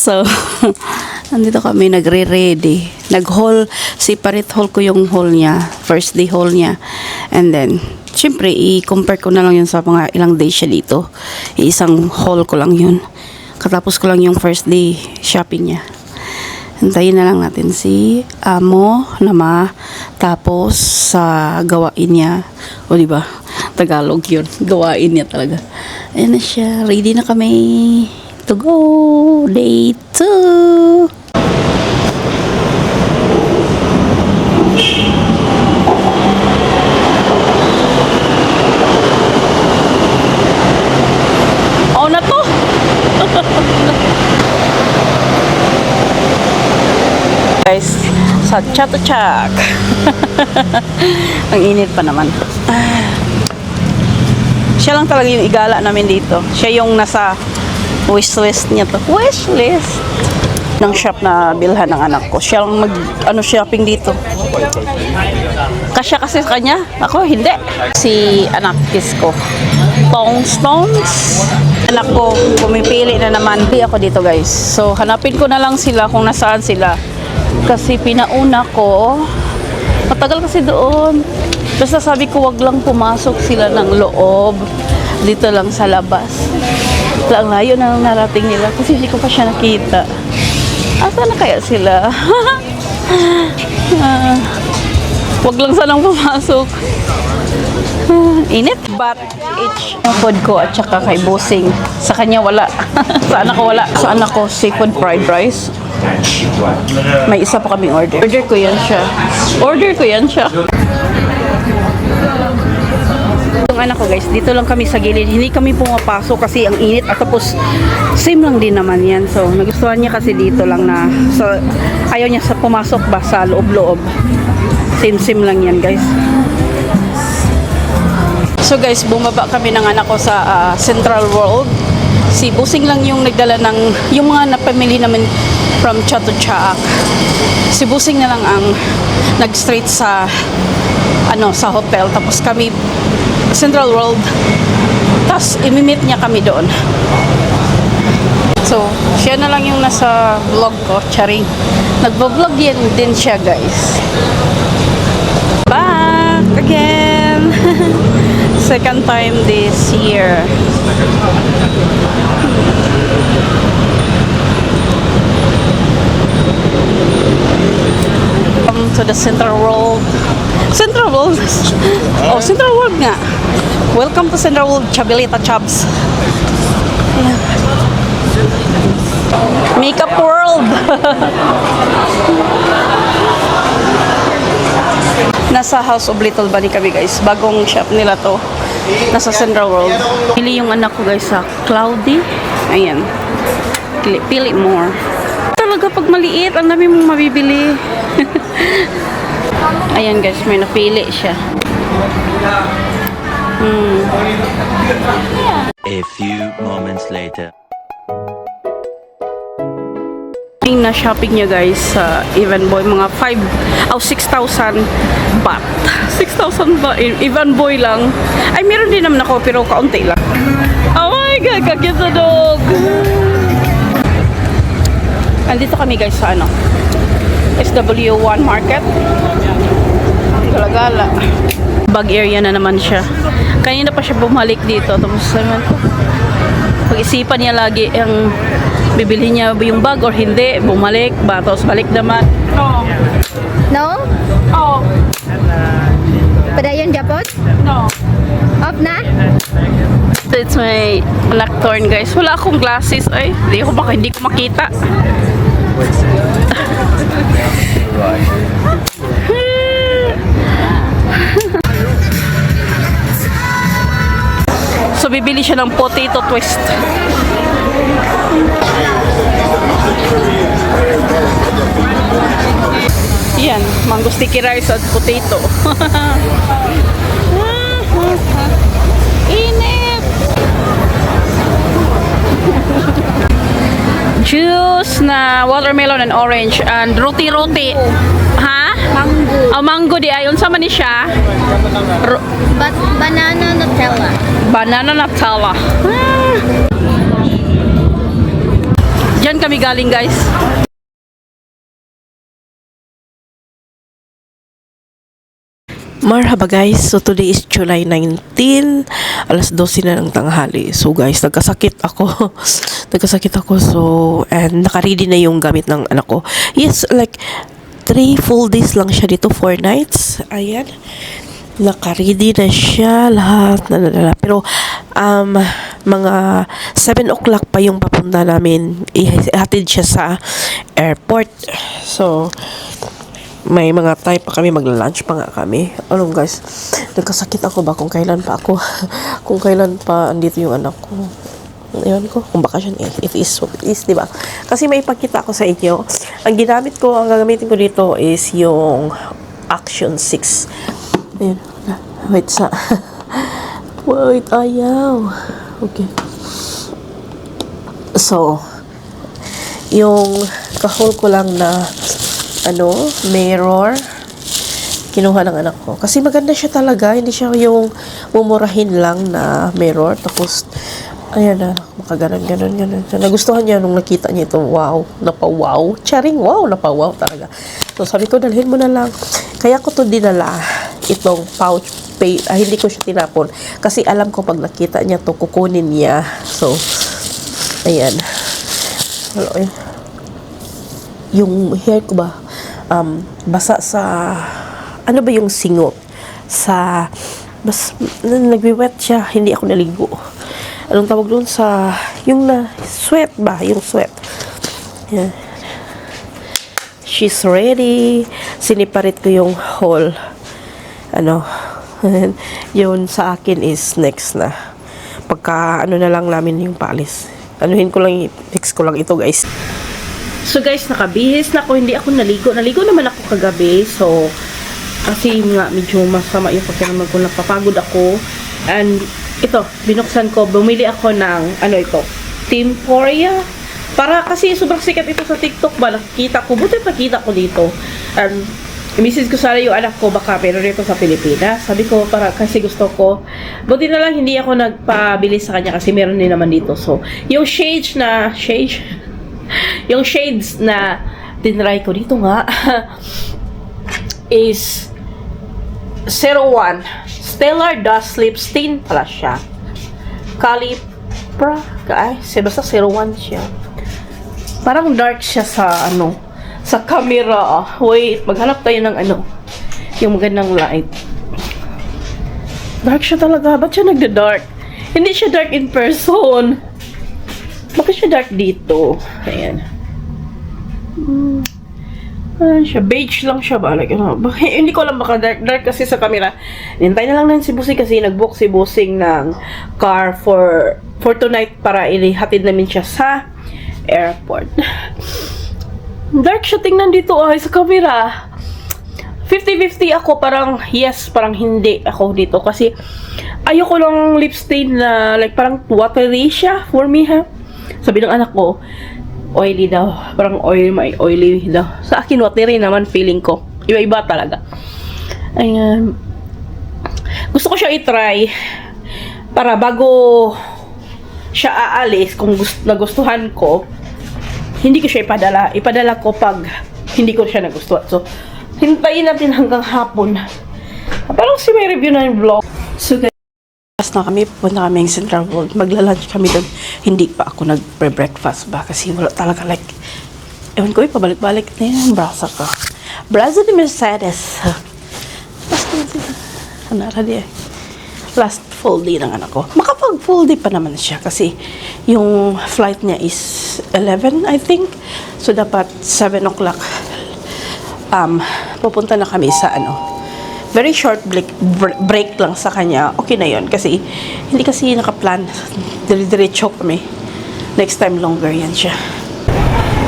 So, nandito kami nagre-ready. Nag-haul, separate haul ko yung haul niya. First day haul niya. And then, syempre, i-compare ko na lang yun sa mga ilang days siya dito. Isang haul ko lang yun. Katapos ko lang yung first day shopping niya. Hintayin na lang natin si Amo na tapos sa gawain niya. O diba? Tagalog yun. Gawain niya talaga. Ayan na siya. Ready na kami to go. Day 2. Oh na to. Guys, sa Chatuchak. Ang init pa naman. Siya lang talaga yung igala namin dito. Siya yung nasa wishlist niya to. Wishlist ng shop na bilhan ng anak ko. Siya lang shopping dito. Kasya kasi sa kanya. Ako, hindi. Si anak kiss ko. Stones. Anak ko, pumipili na naman. Hindi ako dito, guys. So, hanapin ko na lang sila kung nasaan sila. Kasi pinauna ko. Matagal kasi doon. Basta sabi ko, wag lang pumasok sila ng loob. Dito lang sa labas. Ang layo na lang narating nila. Kasi hindi ko pa siya nakita. Asa na kaya sila? Wag lang sanang pumasok. Init. But each food ko at saka kay Busing. Sa kanya wala. Sa anak ko wala. Sa anak ko seafood fried rice. May isa pa kaming order. Order ko yan siya. Yung anak ko, guys, dito lang kami sa gilid. Hindi kami pumapasok kasi ang init. At tapos, same lang din naman yan. So, nagustuhan niya kasi dito lang na ayaw niya sa pumasok ba sa loob-loob. Same lang yan, guys. So, guys, bumaba kami ng anak ko sa Central World. Si Busing lang yung nagdala ng yung mga napamili namin from Chatuchak. Si Busing na lang ang nag-straight sa hotel. Tapos kami Central World. Tapos imimit niya kami doon. So, siya na lang yung nasa vlog ko, charing. Nagvo-vlog yan din siya, guys. Back again. Second time this year. Welcome to the Central World. Central World? Oh, Central World nga. Welcome to Central World, Chabelita Chubs. Ayan. Makeup World. Nasa House of Little Bunny kami, guys. Bagong shop nila to. Nasa Central World. Pili yung anak ko, guys, sa Cloudy. Ayan. Pili more. Talaga pag maliit, ang dami mong mabibili. Ayan, guys, may napili siya. A few moments later. Na shopping niya, guys, sa Even Boy, mga 6,000 baht. 6,000 baht. Even Boy lang. Ay, meron din naman ako, pero kaunti lang. Oh my God, kakit sa dog. Andito kami, guys, sa SW1 Market. Galagala. Bag area na naman siya. Kanina pa siya bumalik dito. Tapos naman, pag-isipan niya lagi ang bibili niya yung bag or hindi. Bumalik ba? Tapos balik naman. No. No? Oh. Padayon Japon? No. Off na? It's my nocturne, guys. Wala akong glasses. Ay, hindi ko makita. So, bibili siya ng potato twist. Yan, mango sticky rice at potato. Init! Juice na watermelon and orange and roti-roti. Ha? Mango. Oh, mango di ayon sa man ni siya. Banana Nutella. Banana Nutella. Diyan kami galing, guys. Marhaba guys, so today is July 19, alas 12 na ng tanghali. So guys, nagkasakit ako. So, and nakaready na yung gamit ng anak ko. Yes, like 3 full days lang siya dito, 4 nights. Ayan. Nakaready na siya, lahat na nadala. Pero, mga 7 o'clock pa yung papunta namin. Ihatid siya sa airport. So, may mga time pa kami, magla-lunch pa nga kami. Alam guys, nagkasakit ako ba kung kailan pa ako, kung kailan pa andito yung anak ko. Ewan ko, kung bakasyon, it is what it is, diba? Kasi may ipakita ako sa inyo. Ang ginamit ko, ang gagamitin ko dito is yung Action 6. Ayan, wait sa, wait, ayaw. Okay. So, yung kahol ko lang na mirror, kinuha ng anak ko. Kasi maganda siya talaga, hindi siya yung mumurahin lang na mirror. Tapos, ayan na, makaganon. Nagustuhan niya nung nakita niya ito. Wow, napawaw. Charing, wow, napawaw talaga. So, sabi ko, dalhin mo na lang. Kaya ko to dinala, itong pouch, hindi ko siya tinapon. Kasi alam ko, pag nakita niya to, kukunin niya. So, ayan. Hello, yung hair ko ba, basa sa, ano ba yung singot? Nagwi-wet siya, hindi ako naligo. Anong tawag doon sa, yung sweat ba? Yung sweat. Yan. She's ready. Siniparit ko yung whole, yun sa akin is next na. Pagka, na lang namin yung palis. Fix ko lang ito, guys. So guys, nakabihis na ako, hindi ako naligo. Naligo naman ako kagabi. So, kasi nga medyo masama yung pagkaraman ko, napapagod ako. And ito, binuksan ko, bumili ako ng, Temporia. Para kasi sobrang sikat ito sa TikTok ba, nakikita ko, buti pakita ko dito. And, i-message ko sana yung anak ko, baka meron rito sa Pilipinas. Sabi ko, kasi gusto ko. Buti na lang, hindi ako nagpabili sa kanya kasi meron din naman dito. So, yung shades na tinry ko dito nga is 01 Stellar Dust Lip Stain pala siya. Calipra basta 01 siya. Parang dark siya sa sa camera. Wait, maghanap tayo ng yung magandang light. Dark siya talaga. Ba't siya nagda-dark? Hindi siya dark in person. Bakit siya dark dito? Ayan. Ayan siya. Beige lang siya ba? Like, hindi ko alam baka dark kasi sa camera. Nintay na lang ng si Busing kasi nag-book si Busing ng car for tonight para ilihatid namin siya sa airport. Dark siya tingnan dito sa camera. 50-50 ako, parang yes, parang hindi ako dito kasi ayoko lang lip stain na like parang watery siya for me ha. Sabi ng anak ko, oily daw. Parang oily daw. Sa akin, watery naman feeling ko. Iba-iba talaga. Ayan. Gusto ko siya i-try para bago siya aalis, kung nagustuhan ko, hindi ko siya ipadala. Ipadala ko pag hindi ko siya nagustuhan. So, hintayin natin hanggang hapon. Parang si may review na yung vlog. So, na kami, pupunta kami ng Central World. Magla-lunch kami doon. Hindi pa ako nag-breakfast ba kasi wala talaga like, ewan ko, pabalik-balik na yung brasa ko. Brasa de Mercedes. Last full day ng anak ko. Makapag full day pa naman siya kasi yung flight niya is 11, I think. So, dapat 7 o'clock pupunta na kami sa very short break lang sa kanya, okay na yon kasi hindi kasi nakaplan, dire-diretso kami. Next time longer yan siya.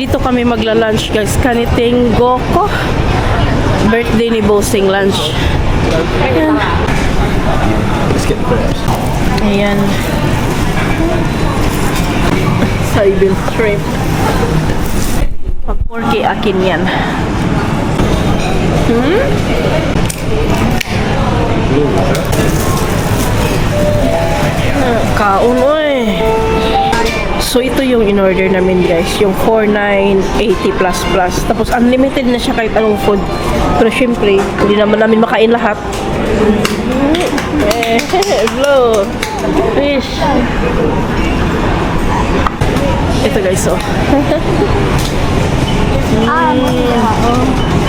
Dito kami magla-lunch guys, Kaniting Goko. Birthday ni Bossing lunch. Ayan. Ayan. Soybean shrimp. Pag 4K akin yan. Kaon oy. So, ito yung in-order namin, guys. Yung 4980 plus plus. Tapos, unlimited na siya kahit anong food. Pero, syempre, hindi naman namin makain lahat. Blow. Fish. Ito, guys, oh.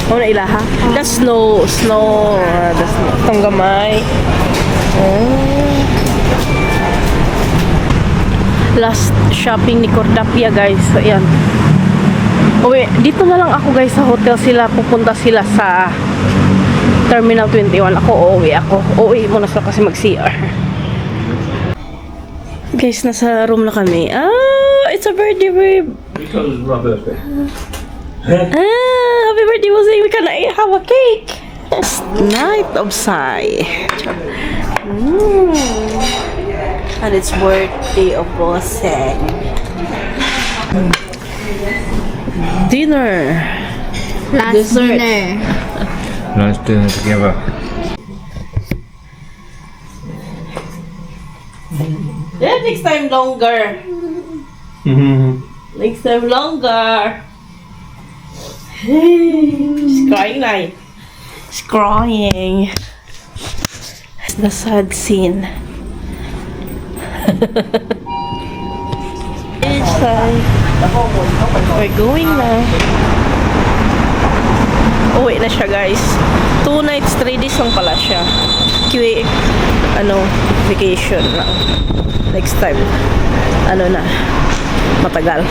Oh, na ilaha? That's snow. Snow. That's itong gamay. Last shopping ni Cordapia, guys. Ayan. Uwi, dito na lang ako, guys, sa hotel sila. Pupunta sila sa Terminal 21. Ako, uuwi ako. Uuwi muna sila kasi mag-CR. Guys, nasa room na kami. It's a birthday, babe. Because it's my birthday. Happy birthday, Jose. We can have a cake. It's night of Sai. And it's birthday of Jose. Dinner. Last Dessert. dinner. Nice dinner together. Yeah, next time longer. Next time longer. She's crying now. She's crying. It's the sad scene. It's time. We're going na. Uwi na siya, guys. 2 nights, 3 days lang pala siya. Vacation lang. Next time. Matagal.